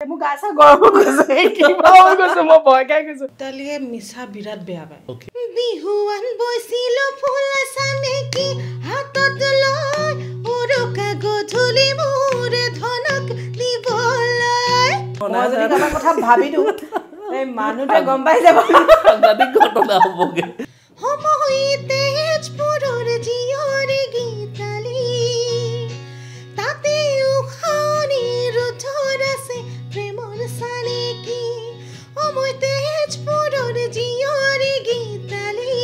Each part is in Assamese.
মোক গাছা গৰম গৈছে কিবা হৈ গৈছে মই ভয় খাই গৈছো তালিয়ে মিছা বিৰাট বেয়া পায় বিহুৱান বৈছিল ফুল আছানে কি হাতত লৈ উৰুকা গধূলি মোৰে ধনক দিবলৈ মই যদি কাৰোবাৰ কথা ভাবি দিওঁ এই মানুহটোৱে গম পাই যাব সাংঘাতিক ঘটনা হ'বগে সময় তেজপুৰৰ জীয়ৰী গীতালি তাতে উখানিৰ থৰ আছে প্ৰেমৰ চানেকি সময় তেজপুৰৰ জীয়ৰী গীতালি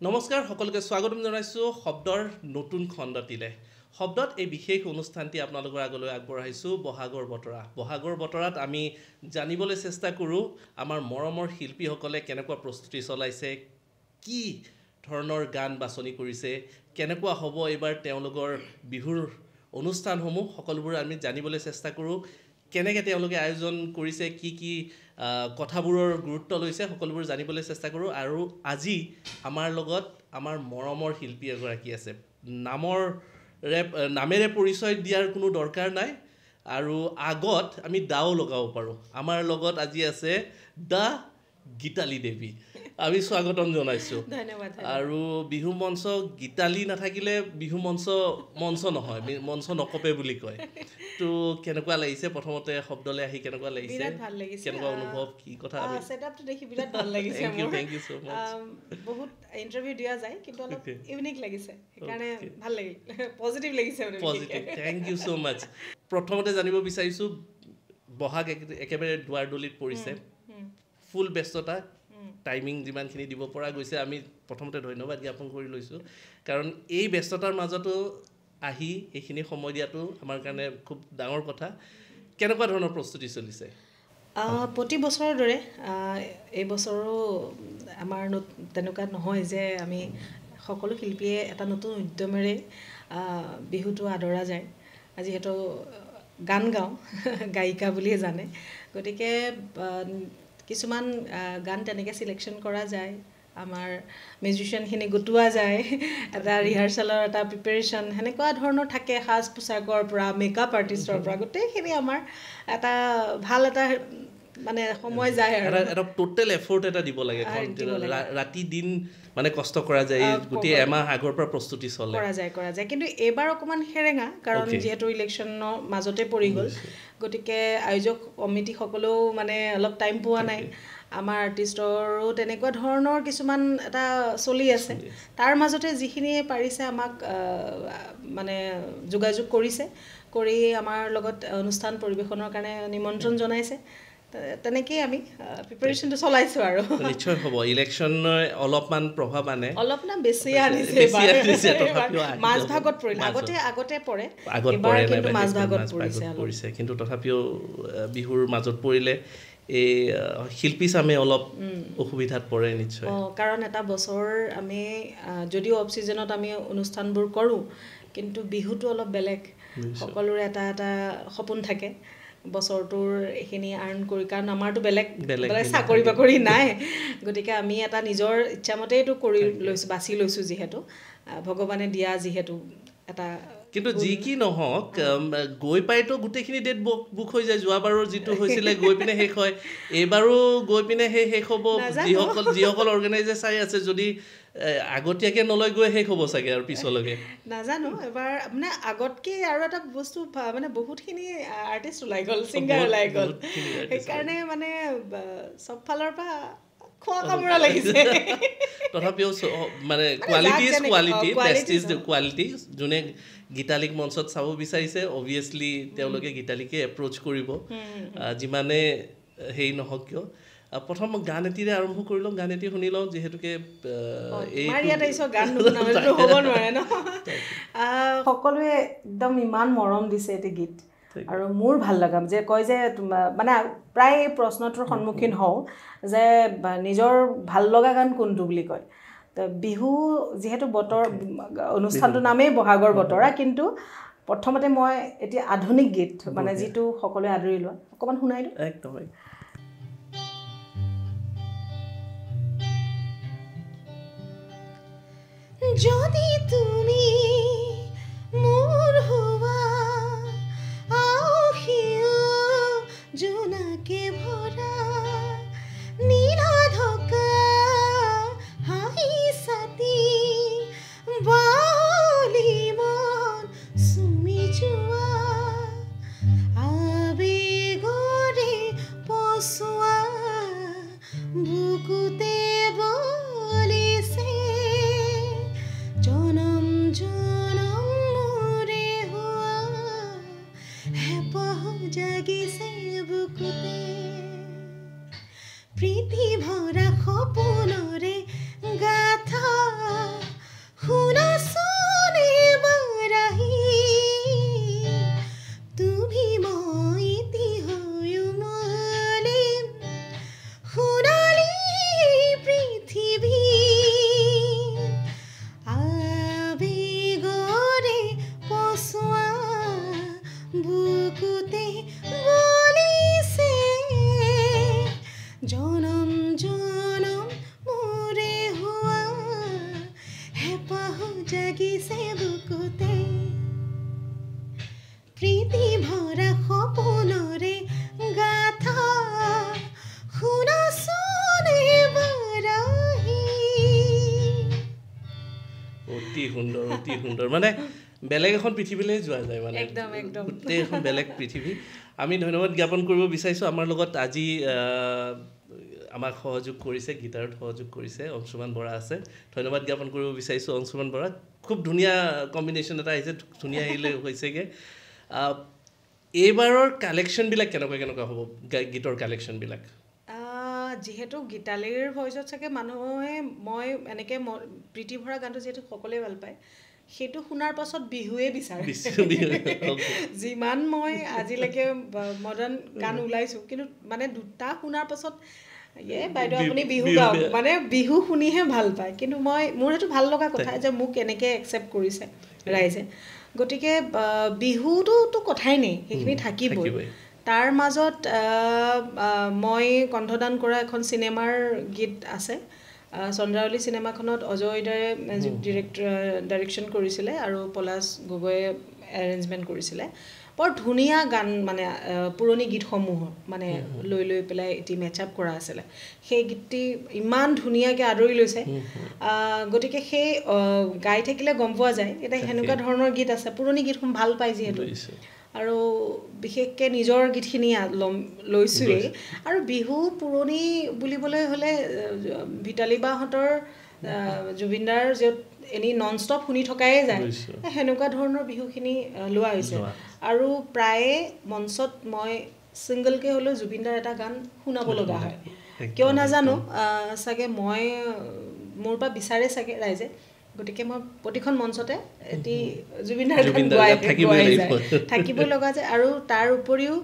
নমস্কাৰ সকলোকে স্বাগতম জনাইছোঁ শব্দৰ নতুন খণ্ডটিলে শব্দত এই বিশেষ অনুষ্ঠানটি আপোনালোকৰ আগলৈ আগবঢ়াইছোঁ বহাগৰ বতৰাত আমি জানিবলৈ চেষ্টা কৰোঁ আমাৰ মৰমৰ শিল্পীসকলে কেনেকুৱা প্ৰস্তুতি চলাইছে কি ধৰণৰ গান বাছনি কৰিছে কেনেকুৱা হ'ব এইবাৰ তেওঁলোকৰ বিহুৰ অনুষ্ঠানসমূহ সকলোবোৰ আমি জানিবলৈ চেষ্টা কৰোঁ কেনেকৈ তেওঁলোকে আয়োজন কৰিছে কি কথাবোৰৰ গুৰুত্ব লৈছে সকলোবোৰ জানিবলৈ চেষ্টা কৰোঁ আৰু আজি আমাৰ লগত আমাৰ মৰমৰ শিল্পী এগৰাকী আছে নামেৰে পৰিচয় দিয়াৰ কোনো দৰকাৰ নাই আৰু আগত আমি দাও লগাব পাৰোঁ আমাৰ লগত আজি আছে দা গীতালি দেৱী আমি স্বাগতম জনাইছোঁ ধন্যবাদ আৰু বিহু মঞ্চ গীতালি নাথাকিলে বিহু মঞ্চ নহয় মঞ্চ নকপে বুলি কয় তো কেনেকুৱা লাগিছে প্ৰথমতে শব্দলৈ আহি কেনেকুৱা লাগিছে বিৰাট ভাল লাগিছে কেনেকুৱা অনুভৱ কি কথা আমি সেটআপটো দেখি বিৰাট ভাল লাগিছে থ্যাংক ইউ সো মাচ বহুত ইন্টাৰভিউ দিয়া যায় কিন্তু অলপ ইউনিক লাগিছে সেইকাৰণে ভাল লাগিল পজিটিভ লাগিছে পজিটিভ থ্যাংক ইউ সো মাচ প্ৰথমতে জানিব বিচাৰিছোঁ বহাগ একেবাৰে দুৱাৰদলিত পৰিছে ফুল ব্যস্ততা টাইমিং যিমানখিনি দিব পৰা গৈছে আমি প্ৰথমতে ধন্যবাদ জ্ঞাপন কৰি লৈছোঁ কাৰণ এই ব্যস্ততাৰ মাজতো আহি এইখিনি সময় দিয়াটো আমাৰ কাৰণে খুব ডাঙৰ কথা কেনেকুৱা ধৰণৰ প্ৰস্তুতি চলিছে প্ৰতি বছৰৰ দৰে এই বছৰো আমাৰ তেনেকুৱা নহয় যে আমি সকলো শিল্পীয়ে এটা নতুন উদ্যমেৰে বিহুটো আদৰা যায় যিহেতু গান গাওঁ গায়িকা বুলিয়ে জানে গতিকে কিছুমান গান তেনেকৈ সিলেকশ্যন কৰা যায় আমাৰ মিউজিচিয়ানখিনি গোটোৱা যায় এটা ৰিহাৰ্চেলৰ এটা প্ৰিপেৰেশ্যন সেনেকুৱা ধৰণৰ থাকে সাজ পোছাকৰ পৰা মেকআপ আৰ্টিষ্টৰ পৰা গোটেইখিনি আমাৰ এটা ভাল এটা মানে সময় যায় আৰু এটা টোটেল এফৰ্ট এটা দিব লাগে ৰাতি দিন মানে কষ্ট কৰা যায় গোটেই এমাহ আগৰ পৰা প্ৰস্তুতি চলে কৰা যায় কিন্তু এইবাৰ অকণমান সেৰেঙা কাৰণ যিহেতু ইলেকশ্যনৰ মাজতে পৰি গ'ল গতিকে আয়োজক কমিটিসকলেও মানে অলপ টাইম পোৱা নাই আমাৰ আৰ্টিষ্টৰো তেনেকুৱা ধৰণৰ কিছুমান এটা চলি আছে তাৰ মাজতে যিখিনিয়ে পাৰিছে আমাক মানে যোগাযোগ কৰি আমাৰ লগত অনুষ্ঠান পৰিৱেশনৰ কাৰণে নিমন্ত্ৰণ জনাইছে তেনেকেই আমি প্ৰিপাৰেশ্যনটো চলাইছোঁ আৰু নিশ্চয় হ'ব ইলেকশ্যনৰ অলপমান প্ৰভাৱ আনে অলপমান বেছি আনিছে মাজ ভাগত পৰিল আগতে পৰে এবাৰ কিন্তু মাজ ভাগত পৰিছে কিন্তু তথাপিও বিহুৰ মাজত পৰিলে এই শিল্পী চামে অলপ অসুবিধাত পৰে নিশ্চয় কাৰণ এটা বছৰ আমি যদিও অফ ছিজনত আমি অনুষ্ঠানবোৰ কৰোঁ কিন্তু বিহুটো অলপ বেলেগ সকলোৰে এটা সপোন থাকে বছৰটোৰ এইখিনি আৰ্ণ কৰি কাৰণ আমাৰতো বেলেগ চাকৰি বাকৰি নাই গতিকে আমি এটা নিজৰ ইচ্ছামতেইটো কৰি লৈছোঁ বাছি লৈছোঁ যিহেতু ভগৱানে দিয়া যিহেতু এটা কিন্তু যি কি নহওক গৈ পাইতো গোটেইখিনি ডেট বুক হৈ যায় যোৱাবাৰৰ যিটো হৈছিলে গৈ পিনে শেষ হয় এইবাৰো গৈ পিনে শেষ হ'ব যিসকল অৰ্গেনাইজাৰ চাই আছে যদি আগতীয়াকৈ নলৈ গৈ শেষ হ'ব চাগে আৰু পিছলৈকে নাজানো এবাৰ মানে আগতকে আৰু এটা বস্তু মানে বহুতখিনি আৰ্টিষ্ট ওলাই গ'ল ছিংগাৰ ওলাই গ'ল সেইকাৰণে মানে চব ফালৰ পৰা খোৱা কামোৰা লাগিছে তথাপিও মানে কোৱালিটি যোনে গীতালিক মঞ্চত চাব বিচাৰিছে অবভিয়াছলি তেওঁলোকে গীতালিকে এপ্ৰ'চ কৰিব যিমানে হেৰি নহওক কিয় প্ৰথম গান এটিৰে আৰম্ভ কৰি লওঁ গান এটি শুনি লওঁ যিহেতুকে সকলোৱে একদম ইমান মৰম দিছে এটি গীত আৰু মোৰ ভাল লগা যে কয় যে মানে প্ৰায় এই প্ৰশ্নটোৰ সন্মুখীন হওঁ যে নিজৰ ভাল লগা গান কোনটো বুলি কয় বিহু যিহেতু বতৰ অনুষ্ঠানটোৰ নামেই বহাগৰ বতৰা কিন্তু প্ৰথমতে মই এতিয়া আধুনিক গীত মানে যিটো সকলোৱে আদৰি লোৱা অকণমান শুনাই দিওঁ একদম যদি তুমি মোৰ হোৱা আওহিও জোনাকে ভৰা নীলা ঢকা হাঁহি ছাতি বালি মন চুমি যোৱা আবেগৰে পচোৱা বুকুতে জনম জনম মোৰে হোৱা হেঁপাহ জাগিছে বুকুতে প্ৰীতি ভৰা সপোনৰে গাথা শুনাচোন এবাৰ আহি তুমি মই এটি হৈ উমলিম সোণালী পৃথিৱী বুকুতে বলিছে জনম জনম মোৰে হোৱা হেঁপাহ জাগিছে বুকুতে প্ৰীতি ভৰা সপোনৰে গাথা শুনাচোন এবাৰ আহি অতি সুন্দৰ মানে বেলেগ এখন পৃথিৱীলৈ যোৱা যায় মানে গোটেই এখন বেলেগ পৃথিৱী আমি ধন্যবাদ জ্ঞাপন কৰিব বিচাৰিছোঁ আমাৰ লগত আজি আমাক সহযোগ কৰিছে গীটাৰত সহযোগ কৰিছে অংশুমান বৰা আছে ধন্যবাদ জ্ঞাপন কৰিব বিচাৰিছোঁ অংশুমান বৰা খুব ধুনীয়া কম্বিনেশ্যন এটা আহিছে ধুনীয়া আহিলে হৈছেগৈ এইবাৰৰ কালেকশ্যনবিলাক কেনেকুৱা হ'ব গীতৰ কালেকশ্যনবিলাক যিহেতু গীতালীৰ ভইচত চাগে মানুহে মই এনেকৈ প্ৰীতি ভৰা গানটো যিহেতু সকলোৱে ভাল পায় সেইটো শুনাৰ পাছত বিহুৱে বিচাৰে যিমান মই আজিলৈকে মডাৰ্ণ গান ওলাইছোঁ কিন্তু মানে দুটা শুনাৰ পাছত বাইদেউ আপুনি বিহু গাওক মানে বিহু শুনিহে ভাল পায় কিন্তু মোৰ সেইটো ভাল লগা কথা যে মোক এনেকৈ একচেপ্ট কৰিছে ৰাইজে গতিকে বিহুটোতো কথাই নেই সেইখিনি থাকিবই তাৰ মাজত মই কণ্ঠদান কৰা এখন চিনেমাৰ গীত আছে চন্দ্ৰাৱলী চিনেমাখনত অজয়দাৰে মিউজিক ডাইৰেকশ্যন কৰিছিলে আৰু পলাশ গগৈয়ে এৰেঞ্জমেণ্ট কৰিছিলে বৰ ধুনীয়া গান মানে পুৰণি গীতসমূহৰ মানে লৈ পেলাই এটি মেচআপ কৰা আছিলে সেই গীতটি ইমান ধুনীয়াকৈ আদৰি লৈছে গতিকে সেই গাই থাকিলে গম পোৱা যায় এতিয়া সেনেকুৱা ধৰণৰ গীত আছে পুৰণি গীতসমূহ ভাল পায় যিহেতু আৰু বিশেষকৈ নিজৰ গীতখিনি লৈছোঁৱেই আৰু বিহু পুৰণি বুলিবলৈ হ'লে ভিতালী বাহঁতৰ জুবিনদাৰ য'ত এনেই নন ষ্টপ শুনি থকাই যায় সেনেকুৱা ধৰণৰ বিহুখিনি লোৱা হৈছে আৰু প্ৰায়ে মঞ্চত মই ছিংগলকৈ হ'লেও জুবিনদাৰ এটা গান শুনাব লগা হয় কিয় নাজানো চাগে মোৰ পৰা বিচাৰে চাগে ৰাইজে গতিকে মই প্ৰতিখন মঞ্চতে এটি জুবিনদাৰ গান থাকিবই লগা যায় আৰু তাৰ উপৰিও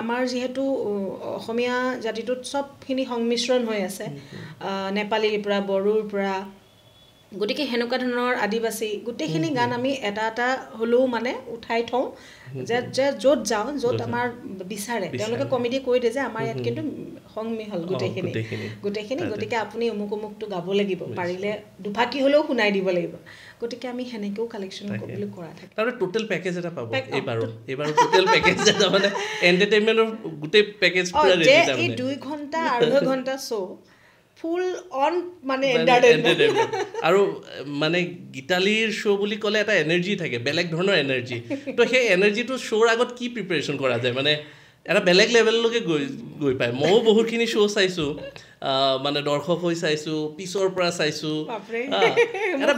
আমাৰ যিহেতু অসমীয়া জাতিটোত চবখিনি সংমিশ্ৰণ হৈ আছে নেপালীৰ পৰা বড়োৰ পৰা গতিকে সেনেকুৱা ধৰণৰ আদিবাসী গোটেইখিনি গান আমি এটা এটা হ'লেও মানে উঠাই থওঁ যে য'ত যাওঁ য'ত আমাৰ বিচাৰে তেওঁলোকে কমিটি কৈ দিয়ে যে আমাৰ ইয়াত কিন্তু সংমিহল গোটেইখিনি গতিকে আপুনি অমুকটো গাব লাগিব পাৰিলে দুফাকি হ'লেও শুনাই দিব লাগিব গতিকে আমি সেনেকৈও কালেকশ্যন কৰিবলৈ কৰা থাকে তাৰ টোটেল পেকেজ এটা পাব এইবাৰ টোটেল পেকেজ এটা মানে এণ্টাৰটেইনমেণ্টৰ গোটেই পেকেজ পুৰা ৰেডি তাৰমানে এই 2 ঘণ্টা 2.5 ঘণ্টা শ্ব' ফুল অন মানে এণ্টাৰটেইনমেণ্ট আৰু মানে গীতালীৰ শ্ব' বুলি ক'লে এটা এনাৰ্জি থাকে বেলেগ ধৰণৰ এনাৰ্জি তো সেই এনাৰ্জিটো শ্ব'ৰ আগত কি প্ৰিপেৰেশ্যন কৰা যায় মানে এটা বেলেগ লেভেললৈকে গৈ পায় ময়ো বহুতখিনি শ্ব' চাইছোঁ মানে দৰ্শক হৈ চাইছোঁ পিছৰ পৰা চাইছোঁ এটা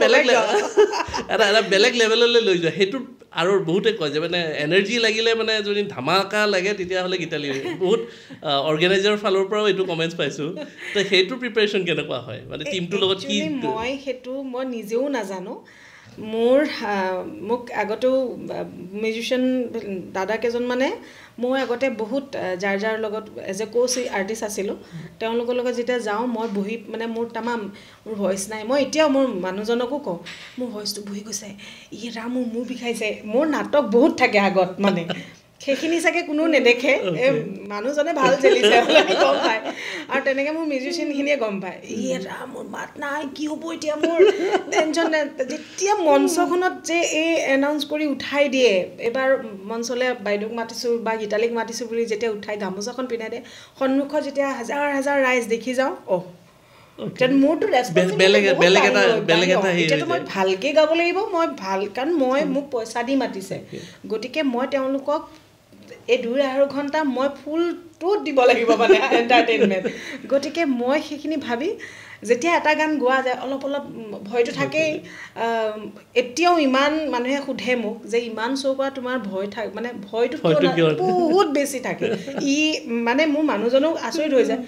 বেলেগ লেভেললৈ লৈ যোৱা সেইটো আৰু বহুতে কয় যে মানে এনাৰ্জি লাগিলে মানে যদি ধামাকা লাগে তেতিয়াহ'লে গীতালী বহুত অৰ্গেনাইজাৰৰ ফালৰ পৰাও এইটো কমেণ্টছ পাইছোঁ তো সেইটো প্ৰিপেৰেশ্যন কেনেকুৱা হয় মানে টিমটোৰ লগত কি মই নিজেও নাজানো মোৰ মোক আগতেও মিউজিচিয়ান দাদা কেইজন মানে মই আগতে বহুত যাৰ লগত এজ এ কোচ আৰ্টিষ্ট আছিলোঁ তেওঁলোকৰ লগত যেতিয়া যাওঁ মই বহি মানে মোৰ তামাম মোৰ ভইচ নাই মই এতিয়াও মোৰ মানুহজনকো কওঁ মোৰ ভইচটো বহি গৈছে ৰাম মোৰ বিষাইছে মোৰ নাটক বহুত থাকে আগত মানে সেইখিনি চাগে কোনো নেদেখে মানুহজনে ভাল চেলিছে গম পায় আৰু তেনেকৈ মোৰ মিউজিচিয়ানখিনিয়ে গম পায় ৰাম মোৰ মাত নাই কি হ'ব এতিয়া মোৰ টেনশ্যন যেতিয়া মঞ্চখনত যে এই এনাউন্স কৰি উঠাই দিয়ে এবাৰ মঞ্চলৈ বাইদেউক মাতিছোঁ বা গীতালীক মাতিছোঁ বুলি যেতিয়া উঠাই গামোচাখন পিন্ধাই দিয়ে সন্মুখত যেতিয়া হাজাৰ হাজাৰ ৰাইজ দেখি যাওঁ মোৰতো এতিয়াতো মই ভালকৈ গাব লাগিব মই কাৰণ মোক পইচা দি মাতিছে গতিকে মই তেওঁলোকক এই 2.5 ঘণ্টা মই ফুলটো দিব লাগিব মানে এণ্টাৰটেইনমেণ্ট গতিকে মই সেইখিনি ভাবি যেতিয়া এটা গান গোৱা যায় অলপ ভয়টো থাকেই এতিয়াও ইমান মানুহে সোধে মোক যে ইমান শ্ব' কৰা তোমাৰ ভয় থাকে মানে ভয়টো বহুত বেছি থাকে মানে মোৰ মানুহজনক আচৰিত হৈ যায়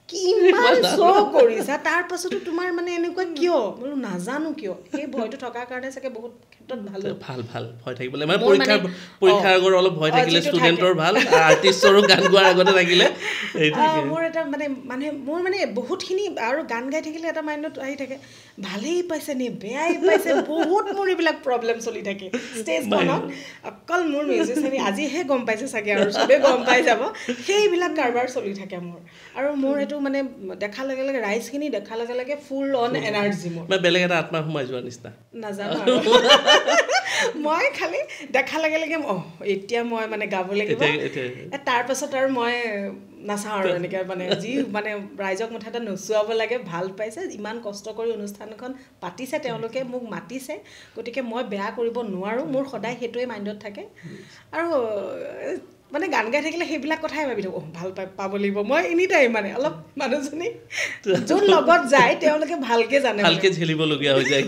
কিমান শ্ব' কৰিছা তাৰ পাছতো তোমাৰ মানে এনেকুৱা কিয় বোলো নাজানো কিয় সেই ভয়টো থকাৰ কাৰণে চাগে বহুত ক্ষেত্ৰত ভাল ভয় থাকিবলৈ মানে পৰীক্ষাৰ আগৰ অলপ ভয় থাকিলে ষ্টুডেণ্টৰ ভাল আৰ্টিষ্টৰো গান গোৱাৰ আগতে থাকিলে মোৰ এটা মানে মোৰ মানে বহুতখিনি আৰু গান গাই থাকিলে এটা মাইণ্ডত আহি থাকে ভালেই পাইছে নে বেয়াই পাইছে বহুত মোৰ এইবিলাক প্ৰব্লেম চলি থাকে ষ্টেজখনত অকল মোৰ মিউজিচিয়ানে আজিহে গম পাইছে চাগে আৰু চবেই গম পাই যাব সেইবিলাক কাৰবাৰ চলি থাকে মোৰ আৰু মোৰ এইটো মানে দেখাৰ লগে লগে ৰাইজখিনি দেখাৰ লগে লগে ফুল অন এনাৰ্জি মোৰ বেলেগ এটা আত্মা সোমাই যোৱাৰ নিচিনা নাজানো মই খালি দেখাৰ লগে লগে এতিয়া মই মানে গাব লাগিব তাৰ পাছত আৰু মই নাচাওঁ আৰু এনেকৈ মানে যি মানে ৰাইজক মুঠতে নচুৱাব লাগে ভাল পাইছে ইমান কষ্ট কৰি অনুষ্ঠানখন পাতিছে তেওঁলোকে মোক মাতিছে গতিকে মই বেয়া কৰিব নোৱাৰোঁ মোৰ সদায় সেইটোৱে মাইণ্ডত থাকে আৰু মানে গান গাই থাকিলে সেইবিলাক কথাই ভাবি থাকোঁ ভাল পাব লাগিব মই এনি টাইম মানে অলপ মানুহজনী যোন লগত যায় তেওঁলোকে ভালকৈ জানে ভালকৈ ঝেলিবলগীয়া হৈ যায়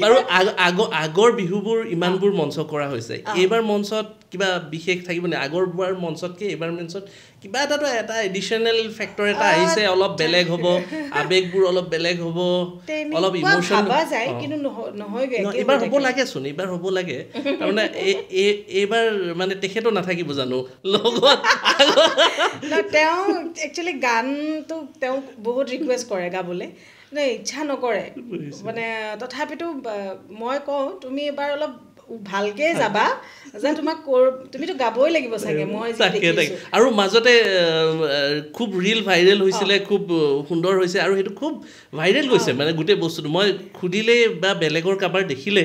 বাৰু আগৰ বিহুবোৰ ইমানবোৰ মঞ্চ কৰা হৈছে এইবাৰ মঞ্চত কিবা বিশেষ থাকিব নে আগৰবাৰ মঞ্চতকৈ এইবাৰ মঞ্চত কিবা এটা এডিশ্যনেল ফেক্টৰ এটা আহিছে অলপ বেলেগ হ'ব আৱেগবোৰ অলপ বেলেগ হ'ব অলপ ইমোশ্যন এইবাৰ হ'ব লাগেচোন এইবাৰ হ'ব লাগে তাৰমানে এইবাৰ মানে তেখেতো নাথাকিব জানো লগত তেওঁ একচুৱেলি গানটো তেওঁ বহুত ৰিকুৱেষ্ট কৰে গাবলৈ ইচ্ছা নকৰে মানে তথাপিতো মই কওঁ তুমি এবাৰ অলপ ভালকে যাবা যে তোমাক তুমিতো গাবই লাগিব চাগে মই আৰু মাজতে খুব ৰিল ভাইৰেল হৈছিলে খুব সুন্দৰ হৈছে আৰু সেইটো খুব ভাইৰেল গৈছে মানে গোটেই বস্তুটো মই সুধিলে বা বেলেগৰ কাৰোবাৰ দেখিলে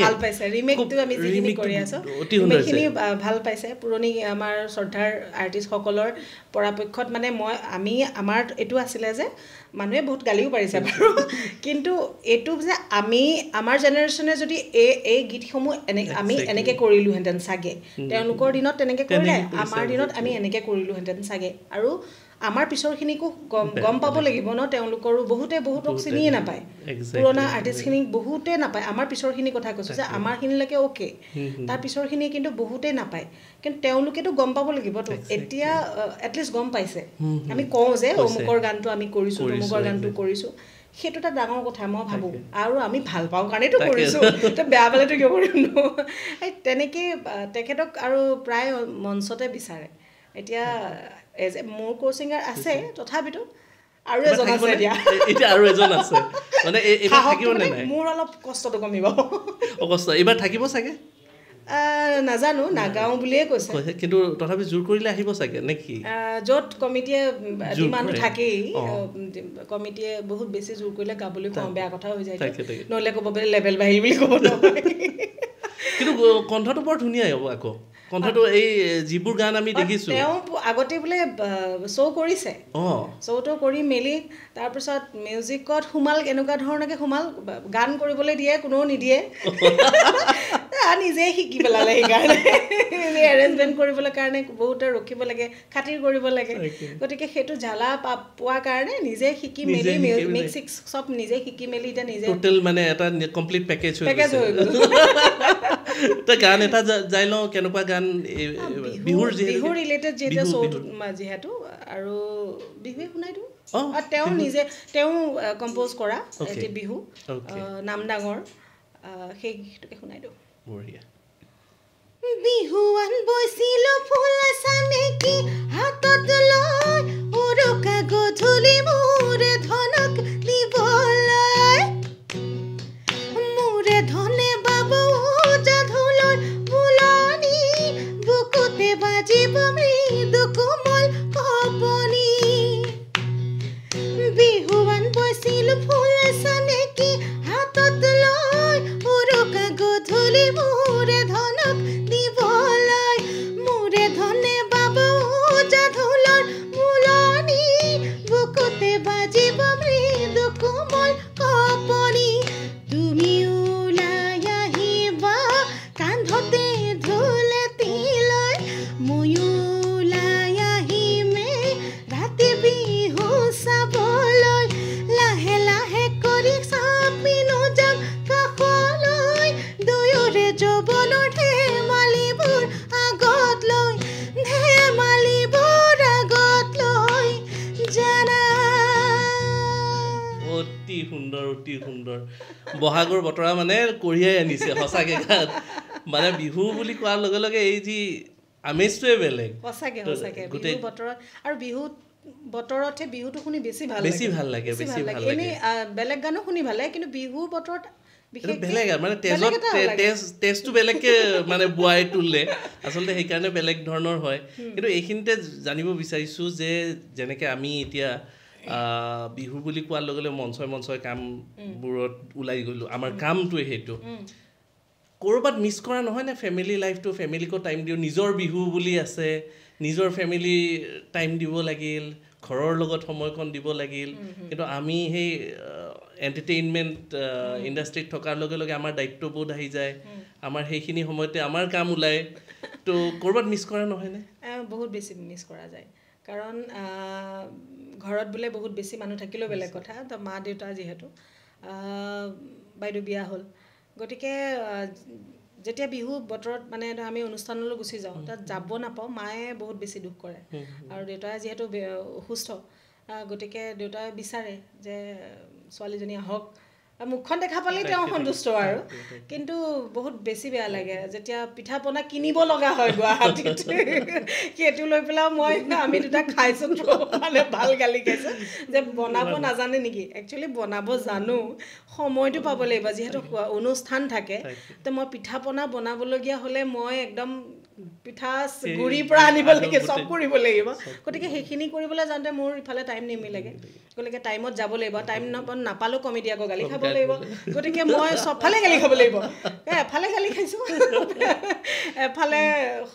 ভাল পাইছে ৰিমেকটো আমি যিখিনি কৰি আছোঁ সেইখিনি ভাল পাইছে পুৰণি আমাৰ শ্ৰদ্ধাৰ আৰ্টিষ্টসকলৰ পৰাপক্ষত মানে আমাৰ এইটো আছিলে যে মানুহে বহুত গালিও পাৰিছে বাৰু কিন্তু এইটো যে আমাৰ জেনেৰেশ্যনে যদি এই গীতসমূহ আমি এনেকৈ কৰিলোহেঁতেন চাগে তেওঁলোকৰ দিনত তেনেকৈ কৰিলে আমাৰ দিনত আমি এনেকৈ কৰিলোহেঁতেন চাগে আৰু আমাৰ পিছৰখিনিকো গম পাব লাগিব ন তেওঁলোকৰো বহুতক চিনিয়ে নাপায় পুৰণা আৰ্টিষ্টখিনিক বহুতে নাপায় আমাৰ পিছৰখিনি কথা কৈছোঁ যে আমাৰখিনিলৈকে অ'কে তাৰ পিছৰখিনি কিন্তু বহুতেই নাপায় কিন্তু তেওঁলোকেতো গম পাব লাগিবতো এতিয়া এটলিষ্ট গম পাইছে আমি কওঁ যে অমুকৰ গানটো আমি কৰিছোঁ অমুকৰ গানটো কৰিছোঁ সেইটো এটা ডাঙৰ কথা মই ভাবোঁ আৰু আমি ভাল পাওঁ কাৰণেতো কৰিছোঁ তো বেয়া পালেতো কিয় কৰিম ন তেনেকৈ তেখেতক আৰু প্ৰায় মঞ্চতে বিচাৰে এতিয়া মোৰ কোচিঙাৰ আছে তথাপিতো আৰু এজন আছে এতিয়া আৰু এজন আছে মানে এইবাৰ থাকিব নে নাই মোৰ অলপ কষ্টটো কমিব কষ্ট এইবাৰ থাকিব চাগে নাজানো নাগাওঁ বুলিয়ে কৈছে কিন্তু তথাপি জোৰ কৰিলে আহিব চাগে নে কি য'ত কমিটিয়ে ডিমাণ্ড থাকেই কমিটিয়ে বহুত বেছি জোৰ কৰিলে গাবলৈ কওঁ বেয়া কথা হৈ যায় নহ'লে ক'ব বোলে লেভেল বাঢ়িল বুলি ক'ব নহয় কিন্তু কণ্ঠটো বৰ ধুনীয়াই হ'ব আকৌ কণ্ঠটো এই যিবোৰ গান আমি দেখিছোঁ তেওঁ আগতে বোলে শ্ব' কৰিছে শ্ব'টো কৰি মেলি তাৰপিছত মিউজিকত সোমাল এনেকুৱা ধৰণকে সোমাল গান কৰিবলৈ দিয়ে কোনেও নিদিয়ে নিজে শিকি পেলালে সেইকাৰণে নিজে এৰেঞ্জমেণ্ট কৰিবলৈ কাৰণে বহুতে ৰখিব লাগে খাতিৰ কৰিব লাগে গতিকে সেইটো জ্বালা পোৱাৰ কাৰণে নিজে শিকি মেলি মিউজিক চব নিজে শিকি মেলি এতিয়া নিজে টোটেল মানে এটা কমপ্লিট পেকেজ হৈ গ'ল গান এটা যাই লওঁ কেনেকুৱা গান বিহুৰ ৰিলেটেড যিহেতু আৰু বিহুৱে শুনাই দিওঁ তেওঁ নিজে কম্প'জ কৰা এটি বিহু নাম ডাঙৰ সেই গীতটোকে শুনাই দিওঁ বঢ়িয়া বিহুৱান বৈছিলো ফুল চানেকি হাতত লৈ উৰুকা গধূলি মোৰে ধনক দিবলৈ মোৰে ধনে বাবু যাধুলৰ ফুলনি বুকুতে বাজিব মৃদু কোমল কপনি বিহুৱান বৈছিলো ফুল চানেকি হাতত লৈ উৰুকা গধূলি মোৰে ধনক দিবলৈ মোৰে ধনে বাবু যাধুলৰ ফুলনি বুকুতে বাজিব মৃদু কোমল কপনি তুমি ওলাই আহিবা কান্ধতে ঢোলেটি লৈ ময়ো ওলাই আহিমে ৰাতি বিহু চাবলৈ লাহে লাহে কৰি চাপিনো যাম কাষলৈ দুয়োৰে যৌৱনৰ ধেমালিবোৰ আগত লৈ জানা অতি সুন্দৰ বহাগৰ বতৰা মানে কঢ়িয়াই আনিছে সঁচাকে গাত মানে বিহু বুলি কোৱাৰ লগে লগে এই যি আমেজটোৱে বেলেগ সঁচাকে বিহু বতৰত আৰু বিহু বতৰতহে বিহুটো শুনি বেছি ভাল লাগে এনেই বেলেগ গানো শুনি ভাল লাগে কিন্তু বিহু বতৰত বেলেগ মানে তেজটো বেলেগকে মানে বুৱাই তুলে আচলতে সেইকাৰণে বেলেগ ধৰণৰ হয় কিন্তু এইখিনিতে জানিব বিচাৰিছোঁ যে যেনেকৈ আমি এতিয়া বিহু বুলি কোৱাৰ লগে লগে মঞ্চই কামবোৰত ওলাই গ'লোঁ আমাৰ কামটোৱে সেইটো ক'ৰবাত মিছ কৰা নহয় নে ফেমিলি লাইফটো ফেমিলিকো টাইম দিওঁ নিজৰ বিহু বুলি আছে নিজৰ ফেমিলি টাইম দিব লাগিল ঘৰৰ লগত সময়কণ দিব লাগিল কিন্তু আমি সেই এণ্টাৰটেইনমেণ্ট ইণ্ডাষ্ট্ৰীত থকাৰ লগে লগে আমাৰ দায়িত্ববোধ আহি যায় আমাৰ সেইখিনি সময়তে আমাৰ কাম ওলায় তো ক'ৰবাত মিছ কৰা নহয়নে বহুত বেছি মিছ কৰা যায় কাৰণ ঘৰত বোলে বহুত বেছি মানুহ থাকিলেও বেলেগ কথা তো মা দেউতা যিহেতু বাইদেউ বিয়া হ'ল গতিকে যেতিয়া বিহু বতৰত মানে আমি অনুষ্ঠানলৈ গুচি যাওঁ তাত যাব নাপাওঁ মায়ে বহুত বেছি দুখ কৰে আৰু দেউতাই যিহেতু অসুস্থ গতিকে দেউতাই বিচাৰে যে ছোৱালীজনী আহক মুখখন দেখা পালেই তেওঁ সন্তুষ্ট আৰু কিন্তু বহুত বেছি বেয়া লাগে যেতিয়া পিঠা পনা কিনিব লগা হয় গুৱাহাটীত সেইটো লৈ পেলাই আমি দুটা খাইছোঁ মানে ভাল গালি খাইছোঁ যে বনাব নাজানে নেকি একচুৱেলি বনাব জানো সময়টো পাব লাগিব যিহেতু অনুষ্ঠান থাকে তো মই পিঠা পনা বনাবলগীয়া হ'লে মই একদম পিঠা গুড়িৰ পৰা আনিব লাগে চব কৰিব লাগিব গতিকে সেইখিনি কৰিবলৈ যাওঁতে মোৰ ইফালে টাইম নিমিলেগে গতিকে টাইমত যাব লাগিব টাইম নাপালেও কমিটি আকৌ গালি খাব লাগিব গতিকে মই চবফালে গালি খাব লাগিব এফালে গালি খাইছোঁ এফালে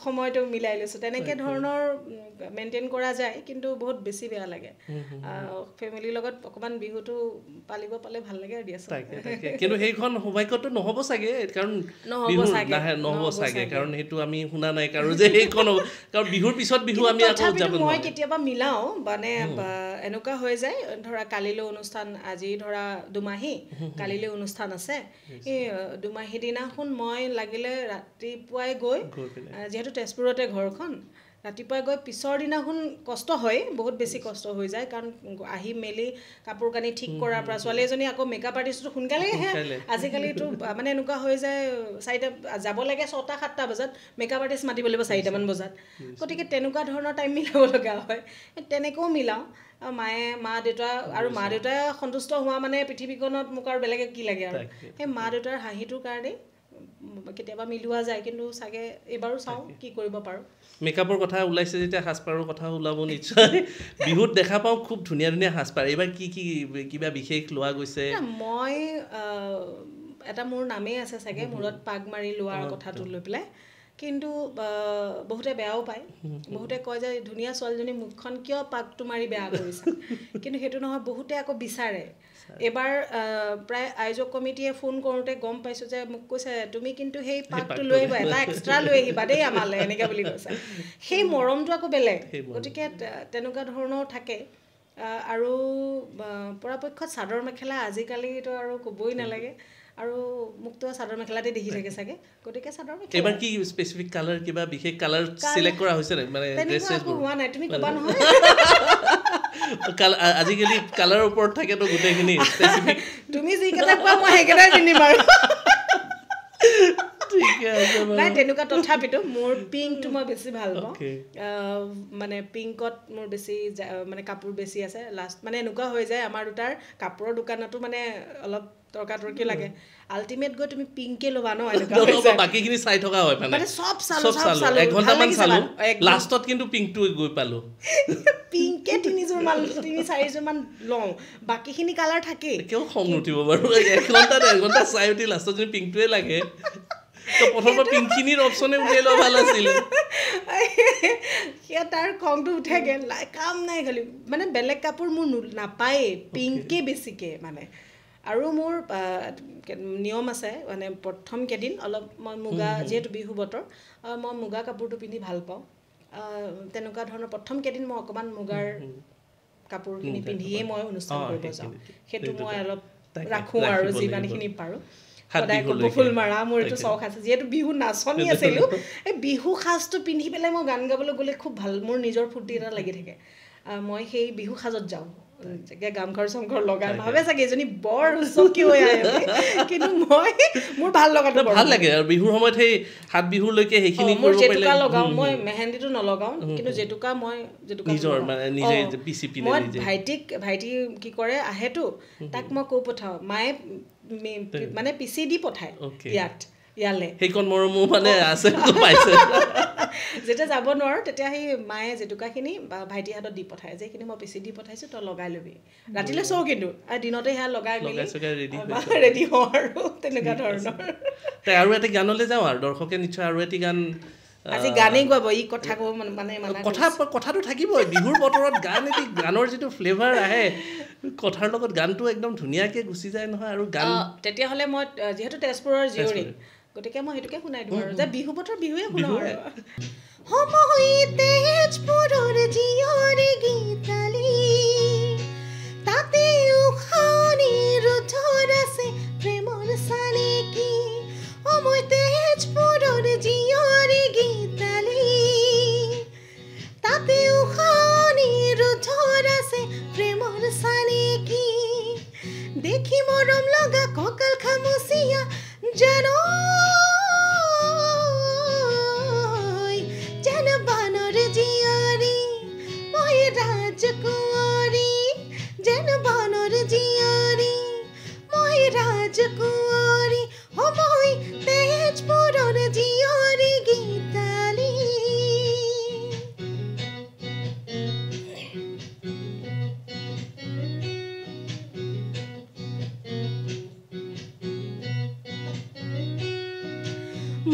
সময়টো মিলাই লৈছোঁ তেনেকৈ ধৰণৰ মেইনটেইন কৰা যায় কিন্তু বহুত বেছি বেয়া লাগে ফেমিলিৰ লগত অকণমান বিহুটো পালিব পালে ভাল লাগে আৰু দিয়াচোন কিন্তু সেইখন সৌভাগ্যটো নহ'ব চাগে কাৰণ নহ'ব চাগে কাৰণ সেইটো আমি শুনা নাই কাৰো যে সেইখন কাৰণ বিহুৰ পিছত বিহু আমি আকৌ যাব মই কেতিয়াবা মিলাওঁ মানে এনেকুৱা হৈ যায় ধৰা কালিলৈ অনুষ্ঠান আজি ধৰা দুমাহী কালিলৈ অনুষ্ঠান আছে এই দুমাহী দিনাখন মই লাগিলে ৰাতিপুৱাই গৈ যিহেতু তেজপুৰতে ঘৰখন ৰাতিপুৱাই গৈ পিছৰ দিনাখন কষ্ট হয় বহুত বেছি কষ্ট হৈ যায় কাৰণ আহি মেলি কাপোৰ কানি ঠিক কৰাৰ পৰা ছোৱালী এজনী আকৌ মেকআপ আৰ্টিষ্টটো সোনকালেই আহে আজিকালিতো মানে এনেকুৱা হৈ যায় 4টা যাব লাগে 6টা 7টা বজাত মেকআপ আৰ্টিষ্ট মাতিব লাগিব 4টামান বজাত গতিকে তেনেকুৱা ধৰণৰ টাইম মিলাব লগা হয় তেনেকৈও মিলাওঁ মা দেউতা আৰু মা দেউতাই সন্তুষ্ট হোৱা মানে পৃথিৱীখনত মোক আৰু বেলেগে কি লাগে আৰু সেই মা দেউতাৰ হাঁহিটোৰ কাৰণে কেতিয়াবা মিলোৱা যায় কিন্তু চাগে এইবাৰো চাওঁ কি কৰিব পাৰোঁ মেকআপৰ কথা ওলাইছে যেতিয়া সাজপাৰৰ কথা ওলাব নিশ্চয় বিহুত দেখা পাওঁ খুব ধুনীয়া ধুনীয়া সাজপাৰ এইবাৰ কি কিবা বিশেষ লোৱা গৈছে মই এটা মোৰ নামেই আছে চাগে মূৰত পাগ মাৰি লোৱাৰ কথাটো লৈ পেলাই কিন্তু বহুতে বেয়াও পায় বহুতে কয় যে ধুনীয়া ছোৱালীজনী মুখখন কিয় পাগটো মাৰি বেয়া কৰিছা কিন্তু সেইটো নহয় বহুতে আকৌ বিচাৰে এবাৰ প্ৰায় আয়োজক কমিটিয়ে ফোন কৰোঁতে গম পাইছোঁ যে মোক কৈছে তুমি কিন্তু সেই পাগটো লৈ আহিবা এটা এক্সট্ৰা লৈ আহিবা দেই আমালৈ এনেকৈ বুলি কৈছে সেই মৰমটো আকৌ বেলেগ গতিকে তেনেকুৱা ধৰণৰ থাকে আৰু পৰাপক্ষত চাদৰ মেখেলা আজিকালিতো আৰু ক'বই নালাগে আৰু মুক্ত চাদৰ মেখেলাতে দেখি থাকে চাগে গতিকে চাদৰ মেখেলা এবাৰ কি স্পেচিফিক কালাৰ কিবা বিশেষ কালাৰ সিলেক্ট কৰা হৈছে নে মানে ড্ৰেছেছবোৰ হোৱা নাই তুমি ক'বা নহয় আজিকালি কালাৰৰ ওপৰত থাকেতো গোটেইখিনি স্পেচিফিক তুমি যিকেইটা কোৱা মই সেইকেইটাই পিন্ধিম আৰু ঠিকে আছে নাই তেনেকুৱা তথাপিতো মোৰ পিংকটো মই বেছি ভাল পাওঁ মানে পিংকত মোৰ বেছি মানে কাপোৰ বেছি আছে লাষ্ট মানে এনেকুৱা হৈ যায় আমাৰ দুটাৰ কাপোৰৰ দোকানতো মানে অলপ তৰ্কাতৰ্কি লাগে আল্টিমেট গৈ তুমি পিংকে ল'বা ন এনেকুৱা বাকীখিনি চাই থকা হয় মানে চব চালো এক ঘণ্টামান চালো লাষ্টত কিন্তু পিংকটো গৈ পালো পিংকে 3-4 মান লওঁ বাকীখিনি কালাৰ থাকে কিয় খং নুঠিব বাৰু এক ঘণ্টা চাই উঠি লাষ্টত যদি পিংকটোৱে লাগে তো প্ৰথমে পিংকখিনিৰ অপশ্যনে উলিয়াই লোৱা ভাল আছিল সেয়া তাৰ খংটো উঠে গেল কাম নাই খালি মানে বেলেগ কাপোৰ মোৰ নাপায়েই পিংকে বেছিকে মানে আৰু মোৰ নিয়ম আছে মানে প্ৰথম কেইদিন অলপ মই মুগা যিহেতু বিহু বতৰ মই মুগা কাপোৰটো পিন্ধি ভাল পাওঁ তেনেকুৱা ধৰণৰ প্ৰথম কেইদিন মই অকণমান মুগাৰ কাপোৰখিনি পিন্ধিয়ে মই অনুষ্ঠান কৰিব যাওঁ সেইটো মই অলপ ৰাখোঁ আৰু যিমানখিনি পাৰোঁ সদায় কপৌ ফুল মাৰা মোৰ এইটো চখ আছে যিহেতু বিহু নাচনি আছিলোঁ এই বিহু সাজটো পিন্ধি পেলাই মই গান গাবলৈ গ'লে খুব ভাল মোৰ নিজৰ ফূৰ্তি এটা লাগি থাকে মই সেই বিহু সাজত যাওঁ গামখাৰু চামখাৰু লগাই ভাবে চাগে এজনী বৰ চকী হৈ আহে কিন্তু মই মোৰ ভাল লগাটো ভাল লাগে আৰু বিহুৰ সময়ত সেই হাত বিহুলৈকে সেইখিনি মোৰ জেতুকা লগাওঁ মই মেহেন্দিটো নলগাওঁ কিন্তু জেতুকা নিজৰ মানে নিজে পিচি পিনে মই ভাইটি কি কৰে আহেতো তাক মই কৈ পঠাওঁ মায়ে মানে পিচি দি পঠায় ইয়ালে সেইকণ মৰমো মানে আছে পাইছে যেতিয়া যাব নোৱাৰো তেতিয়া সেই মায়ে জেতুকাখিনি ভাইটি হাতত দি পঠায় যে এইখিনি মই পিচি দি পঠাইছোঁ তই লগাই ল'বি ৰাতিলৈ চাওঁ কিন্তু দিনতে সেয়া লগাই মেলি ৰেডি হওঁ আৰু তেনেকুৱা ধৰণৰ আৰু এটি গানলৈ যাওঁ আৰু দৰ্শকে নিশ্চয় আৰু এটি গান আজি গানেই গাব ই কথা ক'ব মানে কথাটো থাকিবই বিহুৰ বতৰত গানৰ যিটো ফ্লেভাৰ আহে কথাৰ লগত গানটো একদম ধুনীয়াকৈ গুচি যায় নহয় আৰু গান তেতিয়াহ'লে মই যিহেতু তেজপুৰৰ জীয়ৰী গতিকে মই সেইটোকে শুনাই দিওঁ আৰু যে বিহু বতৰ বিহুৱে শুনাওঁ আৰু সময় তেজপুৰৰ জীয়ৰী গীতালি তাতে উশানীৰ থৰ আছে প্ৰেমৰ চানেকি সময় তেজপুৰৰ জীয়ৰী গীতালি তাতে উশানীৰ থৰ আছে প্ৰেমৰ চানেকি দেখি মৰম লগা কঁকাল খামুচিয়া জানো বানৰ জীয়ৰী মই ৰাজকুঁৱৰী যেন বানৰ জীয়ৰী মই ৰাজকুঁৱৰী সময় তেজপুৰৰ জীয়ৰী গীতালি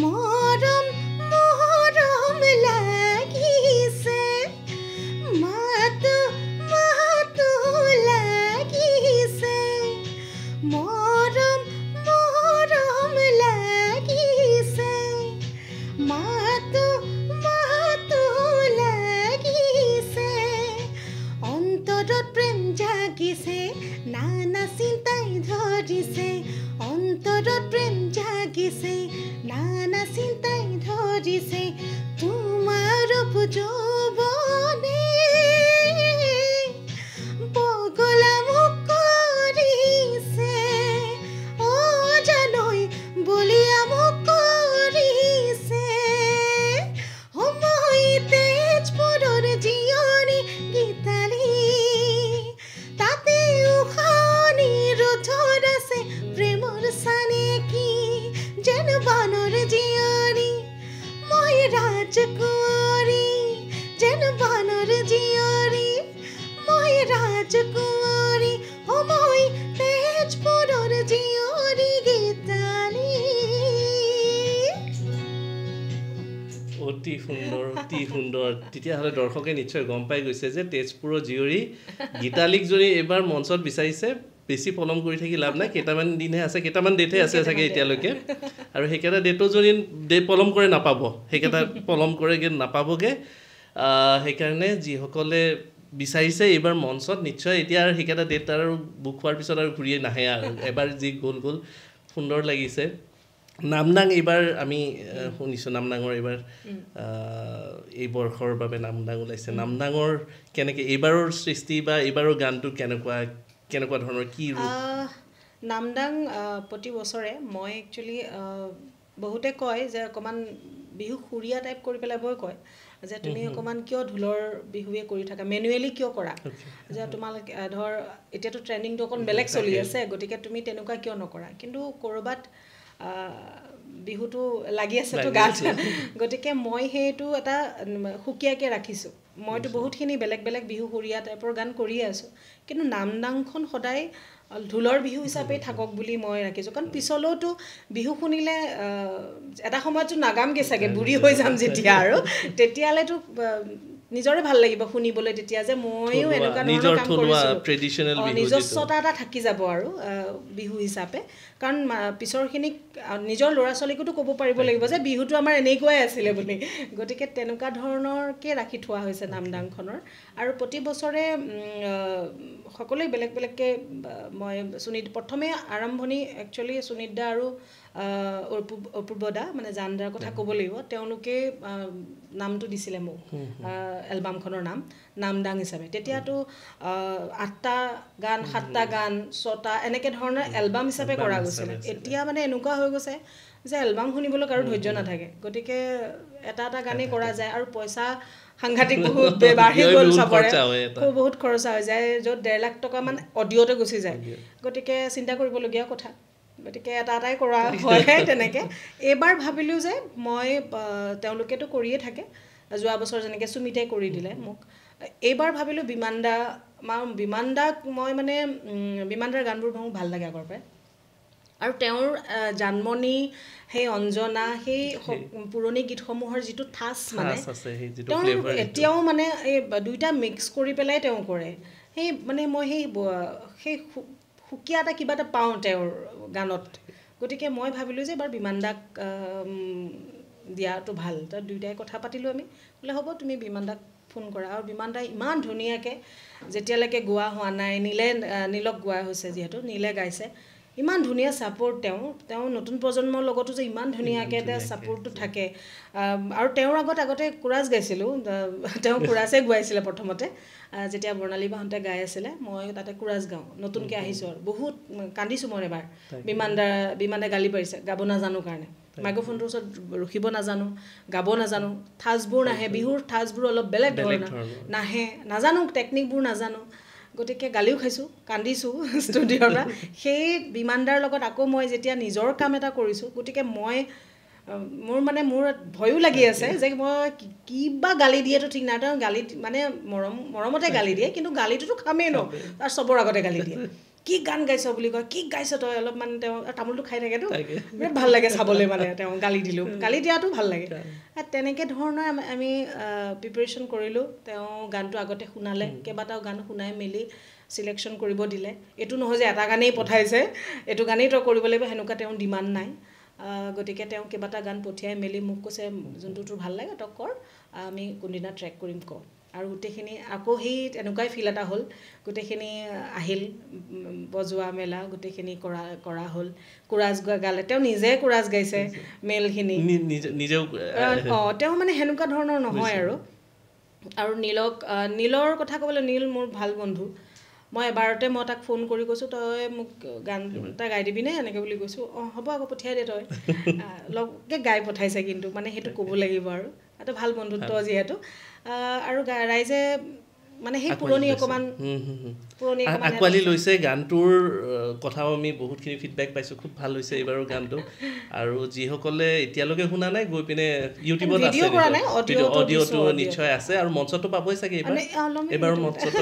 মৰম মৰম লাগিছে মাতো মাতো লাগিছে মৰম মৰম লাগিছে মাতো মাতো লাগিছে অন্তৰত প্ৰেম জাগিছে নানা চিন্তাই ধৰিছে অন্তৰত প্ৰেম জাগিছে নানা চিন্তাই ধৰিছে তোমাৰ যৌৱনে পগলা মোক কৰিছে জানৈ বলিয়া মোক কৰিছে সময় তেজপুৰৰ জীয়ৰী গীতালি তাতে উশানীৰ থৰ আছে প্ৰেমৰ চানেকি যেন বানৰ জীয়ৰী মই ৰাজকুঁৱৰী যেন বানৰ জীয়ৰী মই ৰাজকুঁৱৰী সময় তেজপুৰৰ জীয়ৰী গীতালি অতি সুন্দৰ তেতিয়াহ'লে দৰ্শকে নিশ্চয় গম পাই গৈছে যে তেজপুৰৰ জীয়ৰী গীতালিক যদি এইবাৰ মঞ্চত বিচাৰিছে বেছি পলম কৰি থাকি লাভ নাই কেইটামান দিনহে আছে কেইটামান ডেটহে আছে চাগে এতিয়ালৈকে আৰু সেইকেইটা ডেটো যদি পলম কৰে নাপাব সেইকেইটা পলম কৰে নাপাবগৈ সেইকাৰণে যিসকলে বিচাৰিছে এইবাৰ মঞ্চত নিশ্চয় এতিয়া আৰু সেইকেইটা ডেট আৰু বুক হোৱাৰ পিছত আৰু ঘূৰিয়ে নাহে আৰু এবাৰ যি গ'ল সুন্দৰ লাগিছে নামদাং এইবাৰ আমি শুনিছোঁ নামদাঙৰ এইবাৰ এই বৰ্ষৰ বাবে নামদাং ওলাইছে নামদাঙৰ কেনেকৈ এইবাৰৰ সৃষ্টি বা এইবাৰৰ গানটো কেনেকুৱা ধৰণৰ কি নামদাং প্ৰতি বছৰে মই একচুৱেলি বহুতে কয় যে অকণমান বিহু সুৰীয়া টাইপ কৰি পেলাই মই কয় যে তুমি অকণমান কিয় ঢোলৰ বিহুৱে কৰি থাকা মেনুৱেলি কিয় কৰা যে তোমালোকে ধৰ এতিয়াতো ট্ৰেণ্ডিংটো অকণ বেলেগ চলি আছে গতিকে তুমি তেনেকুৱা কিয় নকৰা কিন্তু ক'ৰবাত বিহুটো লাগি আছেতো গাত গতিকে মই সেইটো এটা সুকীয়াকৈ ৰাখিছোঁ মইতো বহুতখিনি বেলেগ বেলেগ বিহু সুৰীয়া টাইপৰ গান কৰিয়ে আছোঁ কিন্তু নামদাংখন সদায় ঢোলৰ বিহু হিচাপে থাকক বুলি মই ৰাখিছোঁ কাৰণ পিছলৈতো বিহু শুনিলে এটা সময়তো নাগামগৈ চাগে বুঢ়ী হৈ যাম যেতিয়া আৰু তেতিয়ালৈতো নিজৰে ভাল লাগিব শুনিবলৈ তেতিয়া যে ময়ো এনেকুৱা ধৰণৰ কাম কৰিছিলোঁ নিজস্বতা এটা থাকি যাব আৰু বিহু হিচাপে কাৰণ পিছৰখিনিক নিজৰ ল'ৰা ছোৱালীকোতো ক'ব পাৰিব লাগিব যে বিহুটো আমাৰ এনেকুৱাই আছিলে বুলি গতিকে তেনেকুৱা ধৰণৰকৈ ৰাখি থোৱা হৈছে নামদাংখনৰ আৰু প্ৰতি বছৰে সকলোৱে বেলেগ বেলেগকৈ মই প্ৰথমে আৰম্ভণি একচুৱেলি সুনীতা আৰু অপূৰ্বদা মানে জানদাৰ কথা ক'ব লাগিব তেওঁলোকে নামটো দিছিলে মোক এলবামখনৰ নামদাং হিচাপে তেতিয়াতো 8টা গান 7টা গান 6টা এনেকৈ ধৰণৰ এলবাম হিচাপে কৰা গৈছিলে এতিয়া মানে এনেকুৱা হৈ গৈছে যে এলবাম শুনিবলৈ কাৰো ধৈৰ্য নাথাকে গতিকে এটা গানেই কৰা যায় আৰু পইচা সাংঘাতিক বহুত বাঢ়ি গ'ল চবৰে বহুত খৰচা হৈ যায় য'ত 1.5 লাখ টকা মান অডিঅ'তে গুচি যায় গতিকে চিন্তা কৰিবলগীয়া কথা গতিকে এটাই কৰা হয় তেনেকৈ এইবাৰ ভাবিলোঁ যে মই তেওঁলোকেতো কৰিয়ে থাকে যোৱা বছৰ যেনেকৈ সুমিতাই কৰি দিলে মোক এইবাৰ ভাবিলোঁ বিমানদাক মই মানে বিমানদাৰ গানবোৰ মোৰ ভাল লাগে আগৰ পৰাই আৰু তেওঁৰ জানমণি সেই অঞ্জনা সেই পুৰণি গীতসমূহৰ যিটো ঠাচ মানে তেওঁ এতিয়াও মানে এই দুইটা মিক্স কৰি পেলাই তেওঁ কৰে সেই মানে মই সেই সুকীয়া এটা কিবা এটা পাওঁ তেওঁৰ গানত গতিকে মই ভাবিলোঁ যে এবাৰ বিমানদাক দিয়াটো ভাল তাত দুইটাই কথা পাতিলোঁ আমি বোলে হ'ব তুমি বিমানদাক ফোন কৰা আৰু বিমানদাই ইমান ধুনীয়াকৈ যেতিয়ালৈকে গোৱা হোৱা নাই নীলক গোৱা হৈছে যিহেতু নীলে গাইছে ইমান ধুনীয়া ছাপোৰ্ট তেওঁ নতুন প্ৰজন্মৰ লগতো যে ইমান ধুনীয়াকৈ এটা ছাপোৰ্টটো থাকে আৰু তেওঁৰ আগতে কোৰাছ গাইছিলোঁ তেওঁ কোৰাছে গোৱাইছিলে প্ৰথমতে যেতিয়া বৰ্ণালী বাহঁতে গাই আছিলে মই তাতে কোৰাছ গাওঁ নতুনকৈ আহিছোঁ আৰু বহুত কান্দিছোঁ মই এবাৰ বিমানদাই গালি পাৰিছে গাব নাজানো কাৰণে মাইক্ৰফোনটোৰ ওচৰত ৰখিব নাজানো গাব নাজানো ঠাচবোৰ নাহে বিহুৰ ঠাচবোৰ অলপ বেলেগ ধৰণৰ নাজানো টেকনিকবোৰ নাজানো গতিকে গালিও খাইছোঁ কান্দিছোঁ ষ্টুডিঅ'ৰ পৰা সেই বিমানদাৰ লগত আকৌ মই যেতিয়া নিজৰ কাম এটা কৰিছোঁ গতিকে মোৰ ভয়ো লাগি আছে যে মই কিবা গালি দিয়েতো ঠিক নাই তেওঁ গালি মানে মৰমতে গালি দিয়ে কিন্তু গালিটোতো খামেই ন তাৰ চবৰ আগতে গালি দিয়ে কি গান গাইছ বুলি কয় কি গাইছ তই অলপমান তেওঁ তামোলটো খাই থাকেতো বিৰাট ভাল লাগে চাবলৈ মানে তেওঁ গালি দিয়াটো ভাল লাগে তেনেকৈ ধৰণৰ আমি প্ৰিপেৰেশ্যন কৰিলোঁ তেওঁ গানটো আগতে শুনালে কেইবাটাও গান শুনাই মেলি চিলেকশ্যন কৰিব দিলে এইটো নহয় যে এটা গানেই পঠাইছে এইটো গানেই তই কৰিব লাগিব সেনেকুৱা তেওঁৰ ডিমাণ্ড নাই গতিকে তেওঁ কেইবাটা গান পঠিয়াই মেলি মোক কৈছে যোনটো তোৰ ভাল লাগে তই কৰ আমি কোনদিনা ট্ৰেক কৰিম ক আৰু গোটেইখিনি আকৌ সেই এনেকুৱাই ফিল এটা হ'ল গোটেইখিনি আহিল বজোৱা মেলা গোটেইখিনি কৰা হ'ল কোৰাছ গালে তেওঁ নিজে কোৰাছ গাইছে মেলখিনি তেওঁ মানে সেনেকুৱা ধৰণৰ নহয় আৰু নীলৰ কথা ক'বলৈ নীল মোৰ ভাল বন্ধু মই এবাৰতে মই তাক ফোন কৰি কৈছোঁ তই মোক গান এটা গাই দিবিনে এনেকৈ বুলি কৈছোঁ হ'ব আকৌ পঠিয়াই দে তই লগে গাই পঠাইছে কিন্তু মানে সেইটো ক'ব লাগিব আৰু এটা ভাল বন্ধুত্ব যিহেতু আৰু ৰাইজে মানে সেই পুৰণি অকণমান আঁকোৱালি লৈছে গানটোৰ কথাও আমি বহুতখিনি ফিডবেক পাইছোঁ খুব ভাল হৈছে এইবাৰৰ গানটো আৰু যিসকলে এতিয়ালৈকে শুনা নাই গৈ পিনে ইউটিউবত আছে অডিঅ'টো নিশ্চয় আছে আৰু মঞ্চতো পাবই চাগে এইবাৰ মঞ্চতো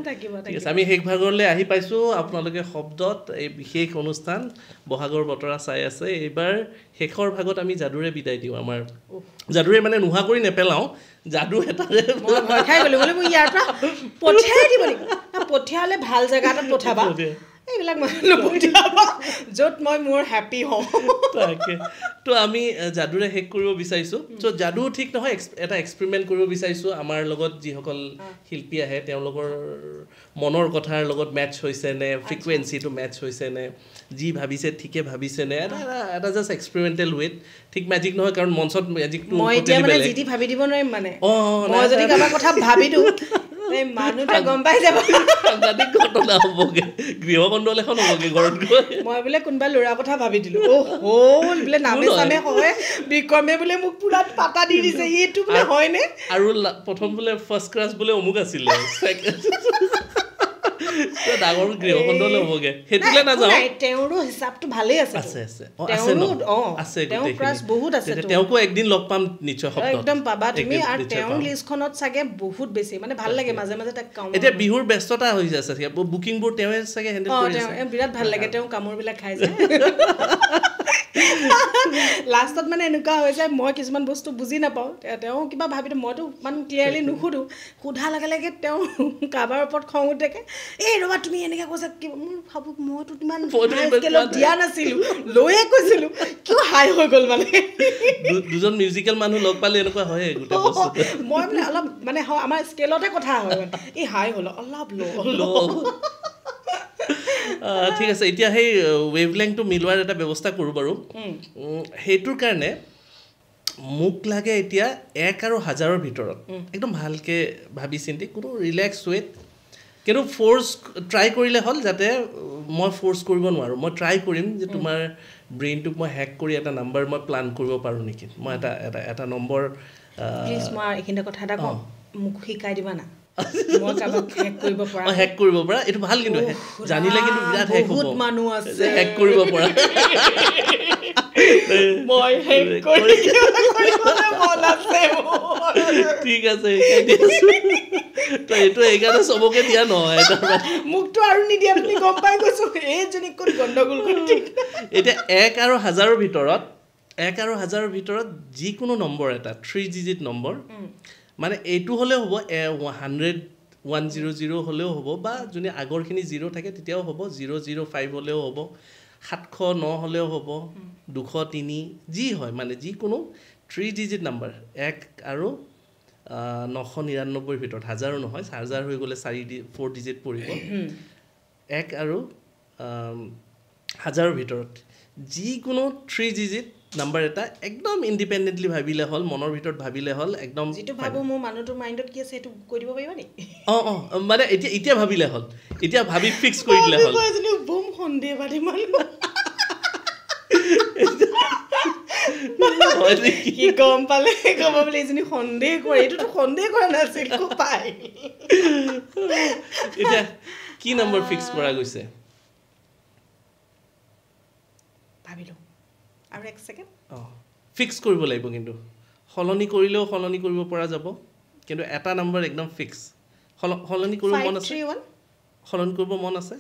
থাকিব ঠিক আছে আমি শেষ ভাগলৈ আহি পাইছোঁ আপোনালোকে শব্দত এই বিশেষ অনুষ্ঠান বহাগৰ বতৰা চাই আছে এইবাৰ শেষৰ ভাগত আমি যাদুৰে বিদায় দিওঁ আমাৰ যাদুৰে মানে নোহোৱা কৰি নেপেলাওঁ যাদু এটাৰে খাই গ'লো বোলে মই ইয়াৰ পৰা পঠিয়াই দিব লাগিব পঠিয়ালে ভাল জেগা এটাত পঠাবা এইবিলাক মই নপঠিয়াবা য'ত মই মোৰ হেপী হওঁ তাকে তো আমি যাদুৰে হেক কৰিব বিচাৰিছোঁ চ' যাদু ঠিক নহয় এটা এক্সপেৰিমেণ্ট কৰিব বিচাৰিছোঁ আমাৰ লগত যিসকল শিল্পী আহে তেওঁলোকৰ মনৰ কথাৰ লগত মেটচ হৈছে নে ফ্ৰিকুৱেঞ্চিটো মেটচ হৈছে নে যি ভাবিছে ঠিকে ভাবিছে নে এটা জাষ্ট এক্সপেৰিমেণ্টেল ৱেত ঠিক মেজিক নহয় কাৰণ মঞ্চত মেজিকটো মই এতিয়া মানে যিটি ভাবি দিব নোৱাৰিম মানে মই যদি কাৰোবাৰ কথা ভাবি দিওঁ এই মানুহটোৱে গম পাই যাব সাংঘাতিক ঘটনা হ'বগৈ গৃহকণ্ডল এখন হ'বগৈ ঘৰত গৈ মই বোলে কোনোবা ল'ৰাৰ কথা ভাবি দিলোঁ হ'ল বোলে নামে চামে হয় বিক্ৰমে বোলে মোক পুৰা পাতা দি দিছে এইটো বোলে হয়নে আৰু প্ৰথম বোলে ফাৰ্ষ্ট ক্লাছ বোলে অমুক আছিলে ডাঙৰ গৃহকণ্ডলে হ'বগে সেইটোলে নাযাওঁ তেওঁৰো হিচাপটো ভালেই আছে তেওঁকো একদিন লগ পাম নিশ্চয় একদম পাবা তুমি আৰু তেওঁৰ লিষ্টখনত চাগে বহুত বেছি মানে ভাল লাগে মাজে মাজে তাক কাম এতিয়া বিহুৰ ব্যস্ততা হৈ আছে বুকিংবোৰ তেওঁৱে চাগে হেণ্ডেল কৰি আছে বিৰাট ভাল লাগে তেওঁ কামোৰবিলাক খাই যায় লাষ্টত মানে এনেকুৱা হৈ যায় মই কিছুমান বস্তু বুজি নাপাওঁ তেওঁ কিবা ভাবি মইতো ইমান ক্লিয়াৰলি নুসুধোঁ সোধা লগে লগে তেওঁ কাৰোবাৰ ওপৰত খং উঠেকে এই ৰ'বা তুমি এনেকৈ কৈছা কি মই ভাবোঁ মইতো ইমান স্কেলত দিয়া নাছিলোঁ লৈয়ে কৈছিলোঁ কিয় হাই হৈ গ'ল মানে দুজন মিউজিকেল মানুহ লগ পালে এনেকুৱা হয় গোটেই বস্তু মই মানে অলপ মানে আমাৰ স্কেলতে কথা হয় এই হাই হ'ল অলপ ঠিক আছে এতিয়া সেই ৱেভলেংথটো মিলোৱাৰ এটা ব্যৱস্থা কৰোঁ বাৰু সেইটোৰ কাৰণে মোক লাগে এতিয়া 1 আৰু 1000ৰ ভিতৰত একদম ভালকৈ ভাবি চিন্তি কোনো ৰিলেক্স ৱেত কিন্তু ফ'ৰ্চ ট্ৰাই কৰিলে হ'ল যাতে মই ফ'ৰ্চ কৰিব নোৱাৰোঁ মই ট্ৰাই কৰিম যে তোমাৰ ব্ৰেইনটোক মই হেক কৰি এটা নাম্বাৰ মই প্লান কৰিব পাৰোঁ নেকি মই এটা নম্বৰ প্লিজ মই এইখিনি কথা এটা কওঁ মোক শিকাই দিবা না মই কাবাক হেক কৰিব পৰা হেক কৰিব পৰা এইটো ভাল কিন্তু জানিলে কিন্তু বিৰাট হেক হ'ব বহুত মানুহ আছে হেক কৰিব পৰা মই হেক কৰিব মন আছে ঠিক আছে তো এইটো এইকাৰণে চবকে দিয়া নহয় মোকতো আৰু নিদিয়া তুমি গম পাই গৈছো এইজনী ক'ত গণ্ডগোল কৰি এতিয়া 1 আৰু 1000ৰ ভিতৰত যিকোনো নম্বৰ এটা 3 ডিজিট নম্বৰ মানে এইটো হ'লেও হ'ব 100 হ'লেও হ'ব বা যোনে আগৰখিনি 0 থাকে তেতিয়াও হ'ব 005 হ'লেও হ'ব 709 হ'লেও হ'ব 203 যি হয় মানে যিকোনো 3 ডিজিট নম্বৰ 1 আৰু 999ৰ ভিতৰত 1000 নহয় 1000 হৈ গ'লে 4 ডিজিট পৰিব 1 আৰু 1000ৰ ভিতৰত যিকোনো 3 ডিজিট নাম্বাৰ এটা একদম ইণ্ডিপেণ্ডেণ্টলি ভাবিলে হ'ল মনৰ ভিতৰত ভাবিলে হ'ল একদম যিটো ভাবো মোৰ মানুহটোৰ মাইণ্ডত কি আছে সেইটো কৈ দিব পাৰিবা নি মানে এতিয়া ভাবিলে হ'ল এতিয়া ভাবি ফিক্স কৰি দিলে হ'ল বুম সন্দেহবাদী মানুহ কি গম পালে ক'ব বোলে এইজনী সন্দেহ কৰে এইটোতো সন্দেহ কৰা নাছিল পাই এতিয়া কি নম্বৰ ফিক্স কৰা গৈছে ভাবিলোঁ আৰু 1 ছেকেণ্ড ফিক্স কৰিব লাগিব কিন্তু সলনি কৰিলেও সলনি কৰিব পৰা যাব কিন্তু এটা নম্বৰ একদম ফিক্স সলনি কৰিব মন আছে সলনি কৰিব মন আছে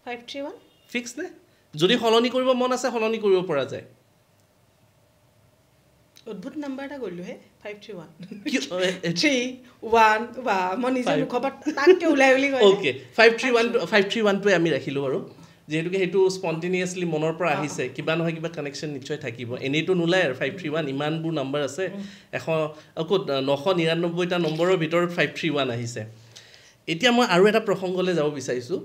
531 ফিক্স নে যদি সলনি কৰিব মন আছে সলনি কৰিব পৰা যায় অদ্ভুত নাম্বাৰ এটা কৰিলোঁ হে 531 3 1 বা মই নিজৰ মুখৰ পৰা তাককৈ ওলাই বুলি কয় অ'কে 531টোৱে আমি ৰাখিলোঁ বাৰু যিহেতুকে সেইটো স্পণ্টেনিয়াছলি মনৰ পৰা আহিছে কিবা নহয় কিবা কানেকশ্যন নিশ্চয় থাকিব এনেইতো নোলায় আৰু 531 ইমানবোৰ নাম্বাৰ আছে 999টা নম্বৰৰ ভিতৰত 531 আহিছে এতিয়া মই আৰু এটা প্ৰসংগলৈ যাব বিচাৰিছোঁ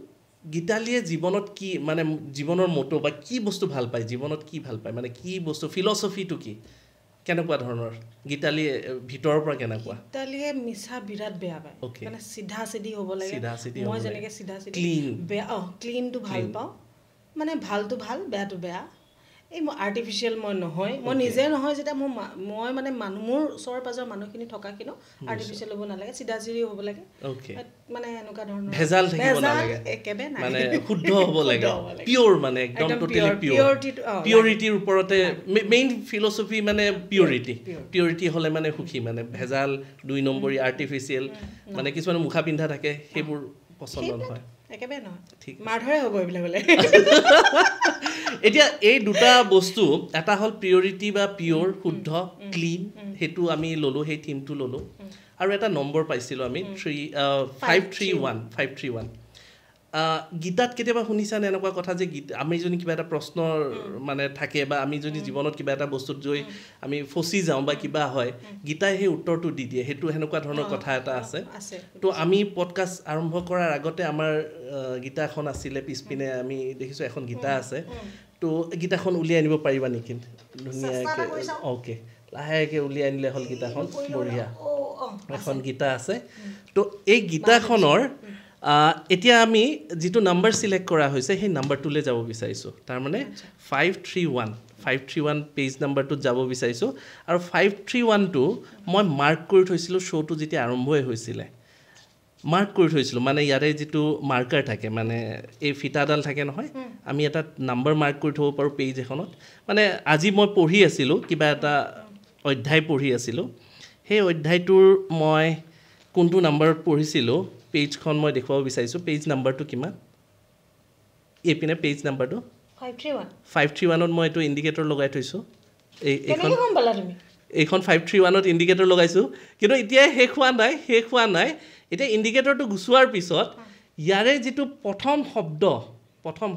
গীতালীয়ে জীৱনত কি মানে জীৱনৰ মটো বা কি বস্তু ভাল পায় জীৱনত কি ভাল পায় মানে কি বস্তু ফিলচফিটো কি কেনেকুৱা ধৰণৰ গীতালীয়ে ভিতৰৰ পৰা কেনেকুৱা গীতালীয়ে মিছা বিৰাট বেয়া পায় মানে চিধা চিধি হ'ব লাগে মই যেনেকৈ চিধা চিধি বেয়া ক্লিনটো ভাল পাওঁ মানে ভালটো ভাল বেয়াটো বেয়া এই মই আৰ্টিফিচিয়েল মই নহয় মই নিজে নহয় যেতিয়া মই মানে মোৰ ওচৰৰ পাজৰ মানুহখিনি থকাখিনো আৰ্টিফিচিয়েল হ'ব নালাগে চিধা চিধি হ'ব লাগে মানে এনেকুৱা ধৰণৰ ভেজাল থাকিব নালাগে একেবাৰে নাই মানে শুদ্ধ হ'ব লাগে পিয়ৰ মানে একদম টোটেলি পিয়ৰিটিৰ ওপৰতে মেইন ফিলচফি মানে পিয়ৰিটি হ'লে মানে সুখী মানে ভেজাল 2 নম্বৰী আৰ্টিফিচিয়েল মানে কিছুমান মুখা পিন্ধা থাকে সেইবোৰ পচন্দ নহয় একেবাৰে নহয় ঠিক মাৰধৰে হ'ব এইবিলাক হ'লে এতিয়া এই দুটা বস্তু এটা হ'ল পিয়ৰিটি বা পিয়ৰ শুদ্ধ ক্লিন সেইটো আমি ল'লোঁ সেই থিমটো ল'লোঁ আৰু এটা নম্বৰ পাইছিলোঁ আমি 531 গীতাত কেতিয়াবা শুনিছানে এনেকুৱা কথা যে আমি যদি কিবা এটা প্ৰশ্নৰ মানে থাকে বা আমি যদি জীৱনত কিবা এটা বস্তুত গৈ আমি ফচি যাওঁ বা কিবা হয় গীতাই সেই উত্তৰটো দি দিয়ে সেইটো সেনেকুৱা ধৰণৰ কথা এটা আছে তো আমি পডকাষ্ট আৰম্ভ কৰাৰ আগতে আমাৰ গীতা এখন আছিলে পিছপিনে আমি দেখিছোঁ এখন গীতা আছে তো গীতাখন উলিয়াই আনিব পাৰিবা নেকি ধুনীয়াকৈ অ'কে লাহেকৈ উলিয়াই আনিলে হ'ল গীতাখন বঢ়িয়া এখন গীতা আছে তো এই গীতাখনৰ এতিয়া আমি যিটো নাম্বাৰ চিলেক্ট কৰা হৈছে সেই নাম্বাৰটোলৈ যাব বিচাৰিছোঁ তাৰমানে 531 পেজ নাম্বাৰটোত যাব বিচাৰিছোঁ আৰু 531টো মই মাৰ্ক কৰি থৈছিলোঁ শ্ব'টো যেতিয়া আৰম্ভই হৈছিলে মাৰ্ক কৰি থৈছিলোঁ মানে ইয়াৰে যিটো মাৰ্কাৰ থাকে মানে এই ফিটাডাল থাকে নহয় আমি এটা নাম্বাৰ মাৰ্ক কৰি থ'ব পাৰোঁ পেজ এখনত মানে আজি মই পঢ়ি আছিলোঁ কিবা এটা অধ্যায় পঢ়ি আছিলোঁ সেই অধ্যায়টোৰ মই কোনটো নাম্বাৰত পঢ়িছিলোঁ পেজখন মই দেখুৱাব বিচাৰিছোঁ পেজ নাম্বাৰটো কিমান এইপিনে পেজ নাম্বাৰটো 531ত মই এইটো ইণ্ডিকেটৰ লগাই থৈছোঁ এইখন 531ত ইণ্ডিকেটৰ লগাইছোঁ কিন্তু এতিয়াই শেষ হোৱা নাই এতিয়া ইণ্ডিকেটৰটো গুচোৱাৰ পিছত ইয়াৰে যিটো প্ৰথম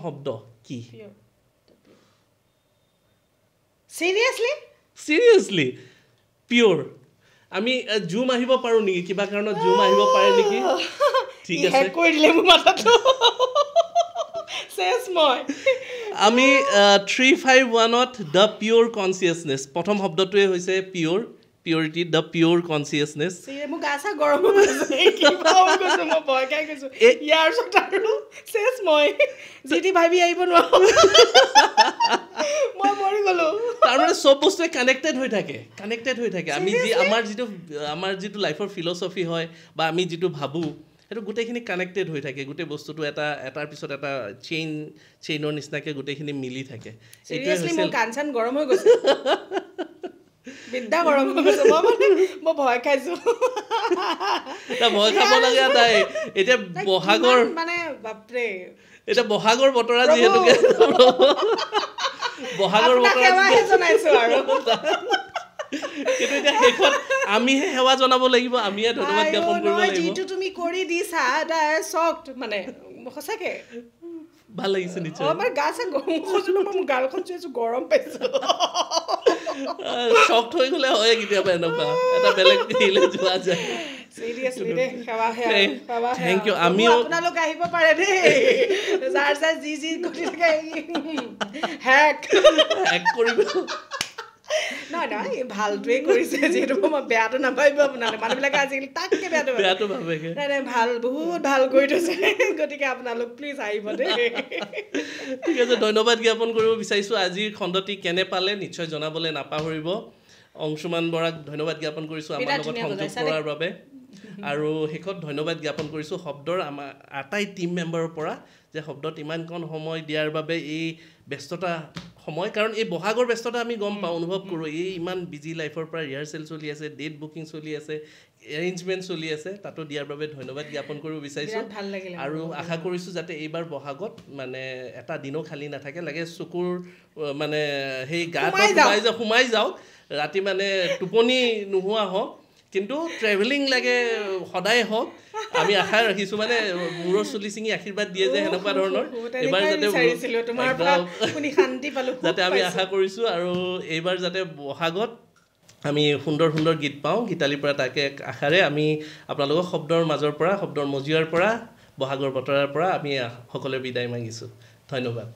শব্দ কি চিৰিয়াছলি পিয়'ৰ আমি জুম আহিব পাৰোঁ নেকি কিবা কাৰণত জুম আহিব পাৰে নেকি ঠিক আছে আমি 351ত দ্য পিয়'ৰ কনচিয়াছনেছ প্ৰথম শব্দটোৱে হৈছে পিয়ৰিটি দ্য পিয়'ৰ কনচিয়াছনেছ তাৰমানে চব বস্তুৱে কানেক্টেড হৈ থাকে আমি আমাৰ যিটো লাইফৰ ফিলচফি হয় বা আমি যিটো ভাবোঁ সেইটো গোটেইখিনি কানেক্টেড হৈ থাকে গোটেই বস্তুটো এটাৰ পিছত এটা চেইনৰ নিচিনাকৈ গোটেইখিনি মিলি থাকে ভয় খাব লাগে তাই এতিয়া বহাগৰ বতৰা যিহেতুকে বহাগৰ বতৰা কিন্তু এতিয়া শেষত আমিহে সেৱা জনাব লাগিব আমিহে ধন্যবাদ জ্ঞাপন কৰিব লাগিব যিটো তুমি কৰি দিছা এটা চকড মানে সঁচাকে ভাল লাগিছে নিশ্চয় আমাৰ গাছে গালখন চুইছো গৰম পাইছো চকড হৈ গ'লে হয় কেতিয়াবা এনেকুৱা এটা বেলেগ দিলে যোৱা যায় চিৰিয়াছলি দে সেৱা থেংক ইউ আমি আপোনালোক আহিব পাৰে দেই যাৰ যি কৰি থাকে হেক কৰিব ভালটোৱে কৰিছে যিহেতু মই বেয়াটো নাভাবিব আপোনালোকে মানুহবিলাকে আজিকালি তাতকৈ বেয়াটো ভাবে ভাল বহুত ভাল কৰি থৈছে গতিকে আপোনালোক প্লিজ আহিব দেই ঠিক আছে ধন্যবাদ জ্ঞাপন কৰিব বিচাৰিছোঁ আজিৰ খণ্ডটি কেনে পালে নিশ্চয় জনাবলৈ নাপাহৰিব অংশুমান বৰাক ধন্যবাদ জ্ঞাপন কৰিছোঁ আমাৰ লগত সংযোগ কৰাৰ বাবে আৰু শেষত ধন্যবাদ জ্ঞাপন কৰিছোঁ শব্দৰ আমাৰ আটাই টিম মেম্বাৰৰ পৰা যে শব্দত ইমানকণ সময় দিয়াৰ বাবে এই ব্যস্ততা সময় কাৰণ এই বহাগৰ ব্যস্ততা আমি গম পাওঁ অনুভৱ কৰোঁ এই ইমান বিজি লাইফৰ পৰা ৰিহাৰ্চেল চলি আছে ডেট বুকিং চলি আছে এৰেঞ্জমেণ্ট চলি আছে তাতো দিয়াৰ বাবে ধন্যবাদ জ্ঞাপন কৰিব বিচাৰিছোঁ আৰু আশা কৰিছোঁ যাতে এইবাৰ বহাগত মানে এটা দিনো খালী নাথাকে লাগে চকুৰ মানে সেই গাত সোমাই যাওক ৰাতি মানে টোপনি নোহোৱা হওক কিন্তু ট্ৰেভেলিং লাগে সদায় হওক আমি আশা ৰাখিছোঁ মানে মূৰৰ চুলি ছিঙি আশীৰ্বাদ দিয়ে যে সেনেকুৱা ধৰণৰ এইবাৰ যাতে আমি আশা কৰিছোঁ আৰু এইবাৰ যাতে বহাগত আমি সুন্দৰ গীত পাওঁ গীতালীৰ পৰা তাকে আশাৰে আমি আপোনালোকক শব্দৰ মাজৰ পৰা শব্দৰ মজিয়াৰ পৰা বহাগৰ বতৰাৰ পৰা আমি সকলোৱে বিদায় মাগিছোঁ ধন্যবাদ